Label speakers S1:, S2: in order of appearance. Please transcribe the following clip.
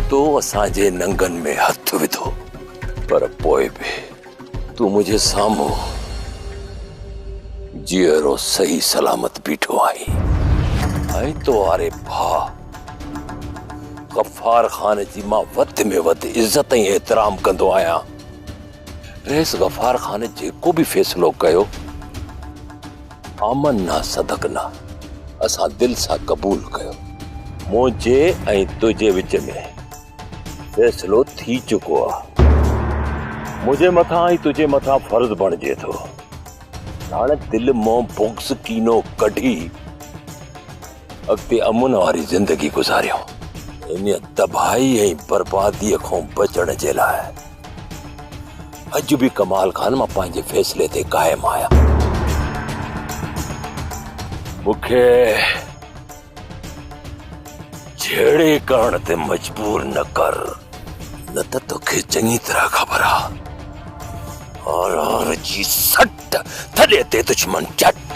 S1: तो असांजे नंगन में हथ विधो, पर पोइ भी तू मुझे साम्हूं जीअरो सही सलामत बीठो आई। ऐं तो आरे भा गफ्फार खान जी मां वध में वध इज्जत ऐं एहतराम कंदो आहियां। रेस गफ्फार खान जेको भी फैसलो कयो आमन ना सदक ना असां दिल सां कबूल कयो। मुझे ऐं तुझे विच में फैसलो थी चुको आहे। मुझे मथा ऐं तुझे मथा फर्ज बणिजे थो। हाणे दिल मों बुग्स कीनो कढी अॻिते अमन वारी जिंदगी गुज़ारियो। इन तबाही ऐं बर्बादी खां बचण जे लाइ अॼु भी कमाल खान मां पंहिंजे फैसले ते कायम आहियां। मूंखे छेड़े करण ते मजबूर न कर, न त तोखे चङी तरह ख़बर आहे। और जी सट थले ते दुश्मन चट।